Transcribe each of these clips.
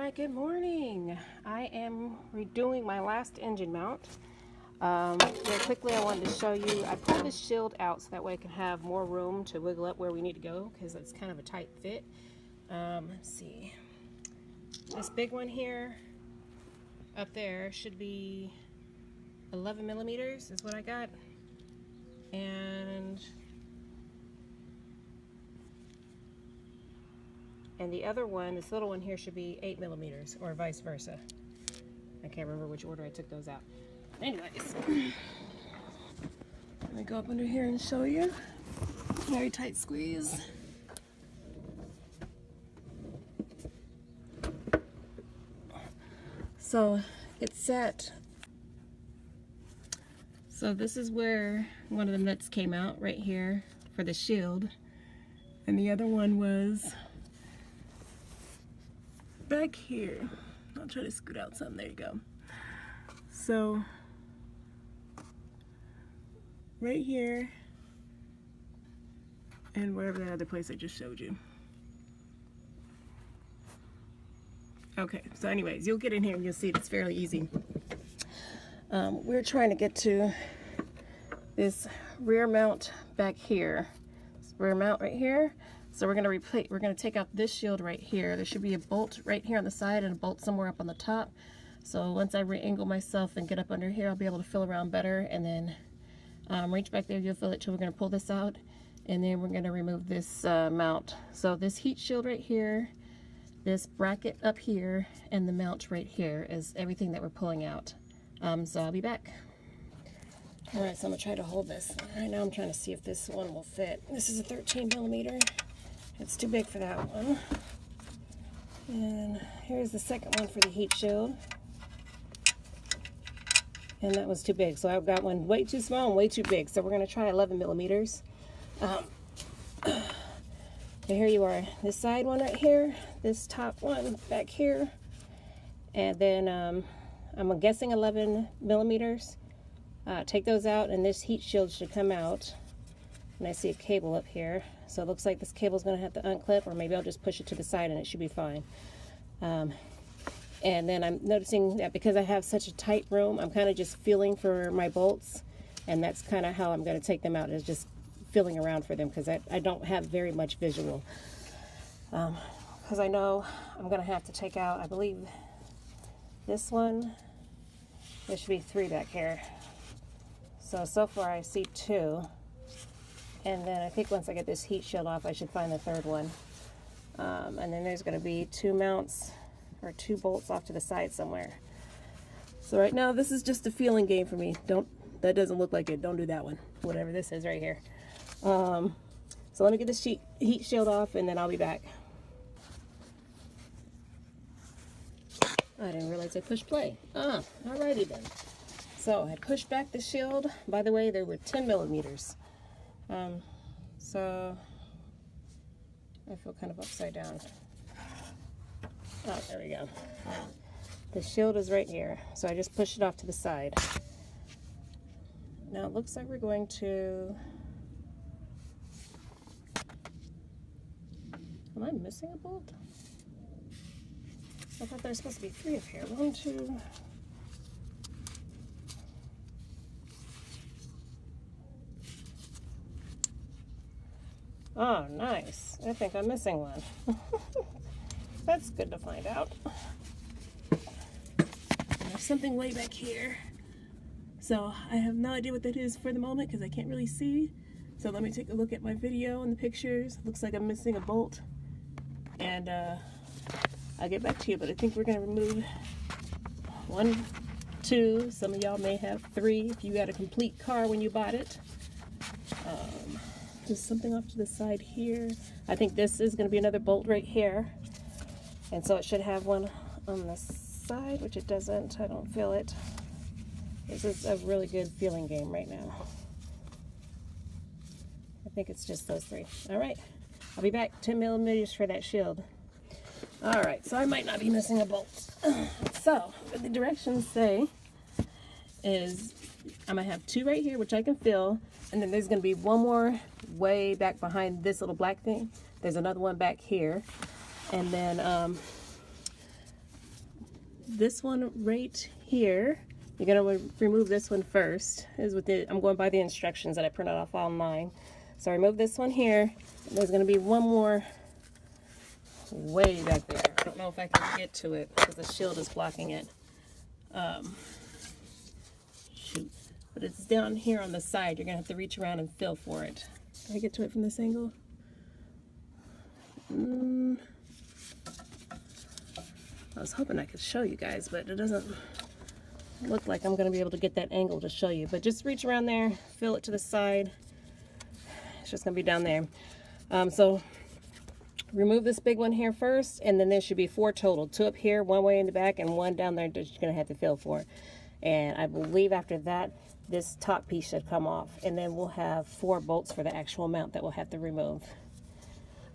Alright, good morning. I am redoing my last engine mount. Real quickly, I wanted to show you, I pulled this shield out so that way I can have more room to wiggle up where we need to go because it's kind of a tight fit. Let's see. This big one here, up there, should be 11 millimeters is what I got. And the other one, this little one here, should be 8 millimeters, or vice versa. I can't remember which order I took those out. Anyways, let me go up under here and show you. Very tight squeeze. So it's set. So this is where one of the nuts came out, right here, for the shield. And the other one was back here. I'll try to scoot out some. There you go. So right here and wherever that other place I just showed you. Okay, so anyways, you'll get in here and you'll see it's fairly easy. We're trying to get to this rear mount back here. This rear mount right here. So we're gonna take out this shield right here. There should be a bolt right here on the side and a bolt somewhere up on the top. So once I re-angle myself and get up under here, I'll be able to feel around better, and then reach back there, you'll feel it too. We're gonna pull this out, and then we're gonna remove this mount. So this heat shield right here, this bracket up here, and the mount right here is everything that we're pulling out. So I'll be back. All right, so I'm gonna try to hold this. Right now I'm trying to see if this one will fit. This is a 13 millimeter. It's too big for that one. And here's the second one for the heat shield. And that was too big. So I've got one way too small and way too big. So we're gonna try 11 millimeters. So here you are. This side one right here, this top one back here. And then I'm guessing 11 millimeters. Take those out, and this heat shield should come out. And I see a cable up here, so it looks like this cable's going to have to unclip, or maybe I'll just push it to the side and it should be fine. And then I'm noticing that because I have such a tight room, I'm kind of just feeling for my bolts, and that's kind of how I'm going to take them out, is just feeling around for them, because I don't have very much visual. Because I know I'm going to have to take out, I believe, this one. There should be 3 back here. So far I see 2. And then I think once I get this heat shield off, I should find the 3rd one. And then there's going to be 2 mounts, or 2 bolts off to the side somewhere. So right now this is just a feeling game for me. That doesn't look like it. Don't do that one. Whatever this is right here. So let me get this heat shield off, and then I'll be back. I didn't realize I pushed play. Alrighty then. So I pushed back the shield. By the way, there were 10 millimeters. So I feel kind of upside down. Oh, there we go. The shield is right here. So I just pushed it off to the side. Now it looks like we're going to... Am I missing a bolt? I thought there was supposed to be 3 up here. 1, 2... Oh, nice. I think I'm missing one. That's good to find out. There's something way back here. So I have no idea what that is for the moment because I can't really see. So let me take a look at my video and the pictures. Looks like I'm missing a bolt. And I'll get back to you, but I think we're going to remove 1, 2. Some of y'all may have 3 if you got a complete car when you bought it. There's something off to the side here. I think this is going to be another bolt right here. And so it should have one on the side, which it doesn't. I don't feel it. This is a really good feeling game right now. I think it's just those 3. All right. I'll be back. 10 millimeters for that shield. All right. So I might not be missing a bolt. So what the directions say is I'm going to have 2 right here, which I can feel. And then there's going to be 1 more way back behind this little black thing. There's another one back here. And then this one right here, you're going to remove this one first. I'm going by the instructions that I printed off online. So I remove this one here. There's going to be one more way back there. I don't know if I can get to it because the shield is blocking it. Shoot. But it's down here on the side. You're going to have to reach around and feel for it. Can I get to it from this angle? I was hoping I could show you guys, but it doesn't look like I'm going to be able to get that angle to show you. But just reach around there, feel it to the side. It's just going to be down there. So remove this big one here first, and then there should be 4 total. 2 up here, 1 way in the back, and 1 down there that you're going to have to feel for. And I believe after that, this top piece should come off. And then we'll have 4 bolts for the actual mount that we'll have to remove.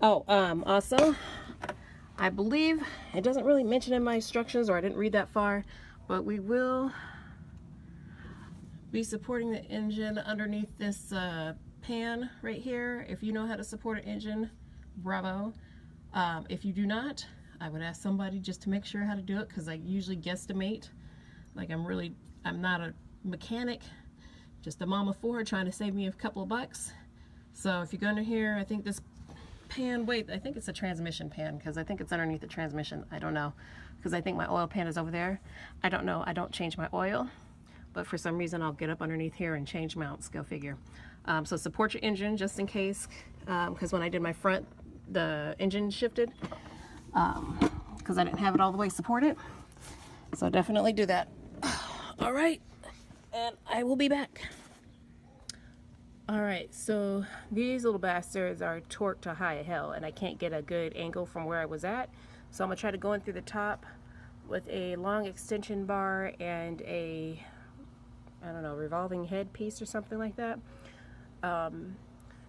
Oh, also, I believe it doesn't really mention in my instructions, or I didn't read that far, but we will be supporting the engine underneath this pan right here. If you know how to support an engine, bravo. If you do not, I would ask somebody just to make sure how to do it, because I usually guesstimate. Like I'm not a mechanic, just a mom of 4 trying to save me a couple of bucks. So if you go under here, I think this pan, I think it's a transmission pan, because I think it's underneath the transmission. I don't know, because I think my oil pan is over there. I don't know. I don't change my oil, but for some reason I'll get up underneath here and change mounts. Go figure. So support your engine just in case, because when I did my front, the engine shifted because I didn't have it all the way supported. So definitely do that. All right, and I will be back. All right, so these little bastards are torqued to high hell, and I can't get a good angle from where I was at. So I'm gonna try to go in through the top with a long extension bar and a, I don't know, revolving head piece or something like that.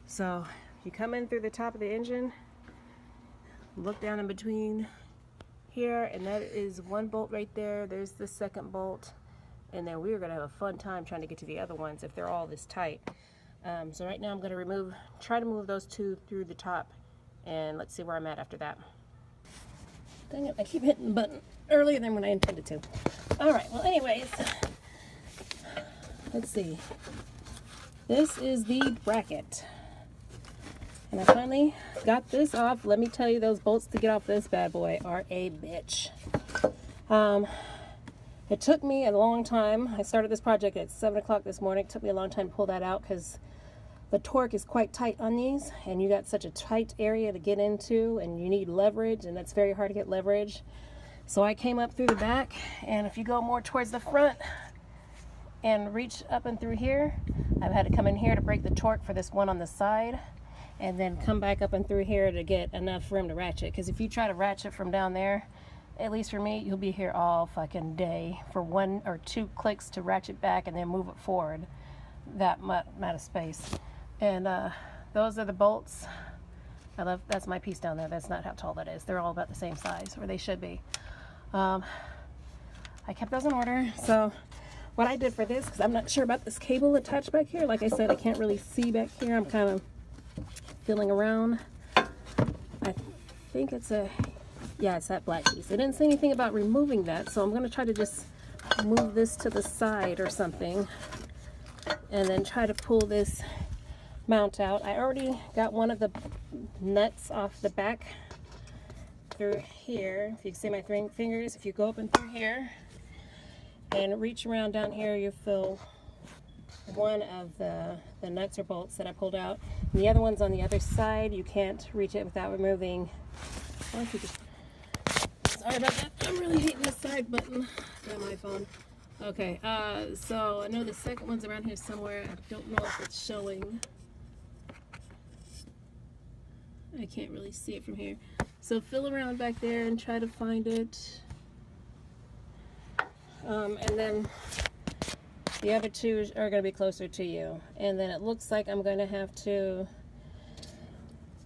So you come in through the top of the engine, look down in between here, and that is 1 bolt right there. There's the 2nd bolt, and then we're gonna have a fun time trying to get to the other ones if they're all this tight. So right now I'm going to try to move those 2 through the top, and let's see where I'm at after that. Dang it, I keep hitting the button earlier than when I intended to. Alright, well anyways, let's see. This is the bracket. And I finally got this off. Let me tell you, those bolts to get off this bad boy are a bitch. It took me a long time. I started this project at 7 o'clock this morning. It took me a long time to pull that out because the torque is quite tight on these, and you got such a tight area to get into, and you need leverage, and it's very hard to get leverage. So I came up through the back, and if you go more towards the front and reach up and through here, I've had to come in here to break the torque for this one on the side, and then come back up and through here to get enough room to ratchet. Because if you try to ratchet from down there, at least for me, you'll be here all fucking day for 1 or 2 clicks to ratchet back and then move it forward. That amount of space. And those are the bolts. That's my piece down there. That's not how tall that is. They're all about the same size, or they should be. I kept those in order. So what I did for this, because I'm not sure about this cable attached back here. Like I said, I can't really see back here. I'm kind of feeling around. I think it's it's that black piece. It didn't say anything about removing that, so I'm going to try to just move this to the side or something, and then try to pull this mount out. I already got one of the nuts off the back through here. If you can see my fingers, if you go up and through here and reach around down here, you feel one of the nuts or bolts that I pulled out. And the other one's on the other side. You can't reach it without removing. Sorry about that. I'm really hating this side button. Got my phone. Okay, so I know the second one's around here somewhere. I don't know if it's showing. I can't really see it from here. So feel around back there and try to find it. And then the other 2 are going to be closer to you. And then it looks like I'm going to have to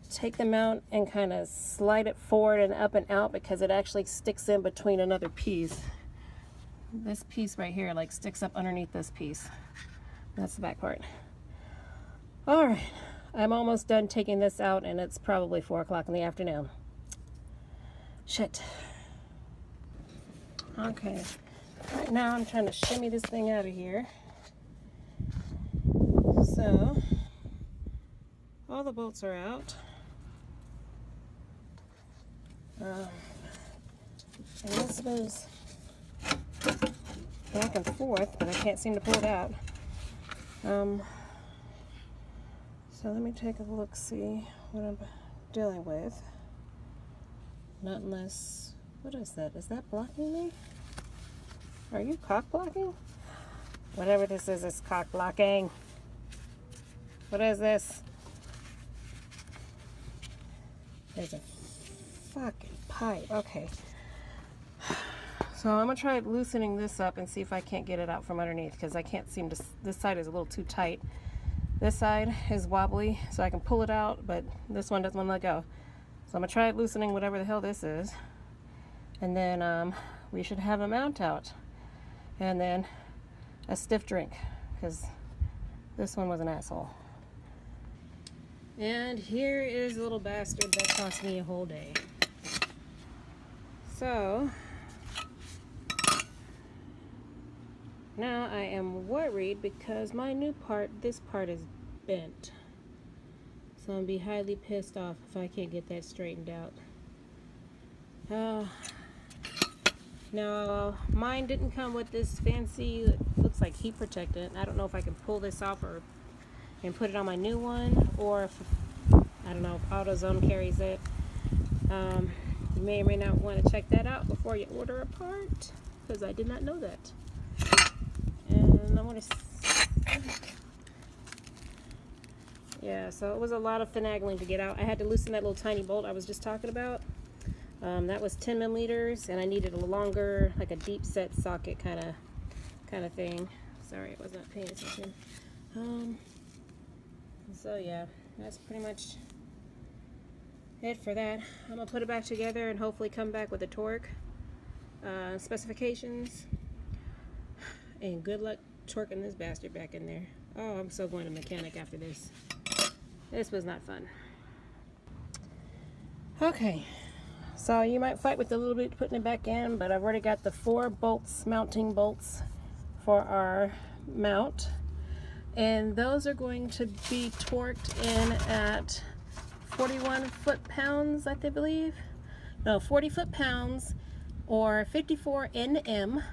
take them out and kind of slide it forward and up and out, because it actually sticks in between another piece. This piece right here like sticks up underneath this piece. That's the back part. All right, I'm almost done taking this out, and it's probably 4 o'clock in the afternoon. Shit. Okay, right now I'm trying to shimmy this thing out of here. So, all the bolts are out. And this goes back and forth, but I can't seem to pull it out. So let me take a look, see what I'm dealing with. Not unless, what is that? Is that blocking me? Are you cock blocking? Whatever this is cock blocking. What is this? There's a fucking pipe. Okay. So I'm gonna try loosening this up and see if I can't get it out from underneath, because I can't seem to, this side is a little too tight. This side is wobbly, so I can pull it out, but this one doesn't want to let go. So I'm gonna try loosening whatever the hell this is, and then we should have a mount out, and then a stiff drink, because this one was an asshole. And here is a little bastard that cost me a whole day. So now I am worried because my new part, this part is bent. So I'm gonna be highly pissed off if I can't get that straightened out. Now mine didn't come with this fancy, it looks like heat protectant. I don't know if I can pull this off and put it on my new one, or if, I don't know if AutoZone carries it. You may or may not want to check that out before you order a part, because I did not know that. And I want to, yeah, so it was a lot of finagling to get out. I had to loosen that little tiny bolt I was just talking about. That was 10 millimeters, and I needed a longer, like a deep set socket kind of thing. Sorry, I was not paying attention. So yeah, that's pretty much it for that. I'm gonna put it back together and hopefully come back with the torque specifications. And good luck torquing this bastard back in there. Oh, I'm so going to mechanic after this. This was not fun. Okay, so you might fight with a little bit putting it back in, but I've already got the 4 bolts, mounting bolts for our mount. And those are going to be torqued in at 41 foot-pounds, I believe. No, 40 foot-pounds or 54 Nm.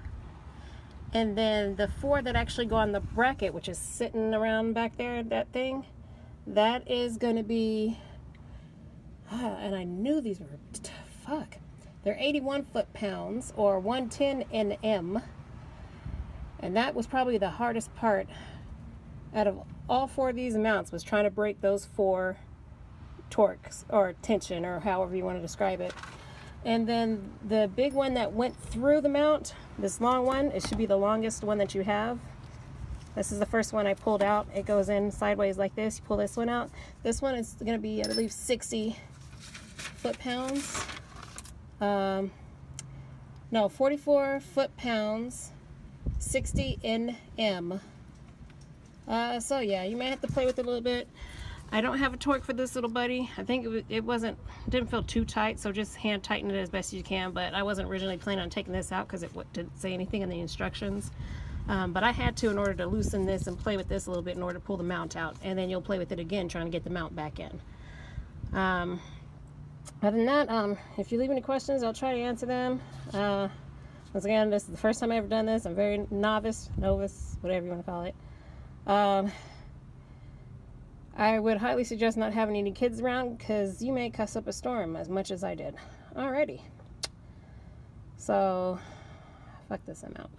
And then the 4 that actually go on the bracket, which is sitting around back there, that thing, that is going to be, and I knew these were, fuck, they're 81 foot-pounds or 110 Nm. And that was probably the hardest part out of all 4 of these mounts, was trying to break those 4 torques or tension, or however you want to describe it. And then the big one that went through the mount, this long one, it should be the longest one that you have. This is the first one I pulled out. It goes in sideways like this. You pull this one out. This one is going to be, I believe, 60 foot-pounds. No, 44 foot-pounds, 60 Nm. So yeah, you may have to play with it a little bit. I don't have a torque for this little buddy. I think it didn't feel too tight, so just hand tighten it as best you can. But I wasn't originally planning on taking this out because it didn't say anything in the instructions. But I had to in order to loosen this and play with this a little bit in order to pull the mount out. And then you'll play with it again trying to get the mount back in. Other than that, if you leave any questions, I'll try to answer them. Once again, this is the first time I've ever done this. I'm very novice, whatever you want to call it. I would highly suggest not having any kids around, because you may cuss up a storm as much as I did. Alrighty. So, fuck this, I'm out.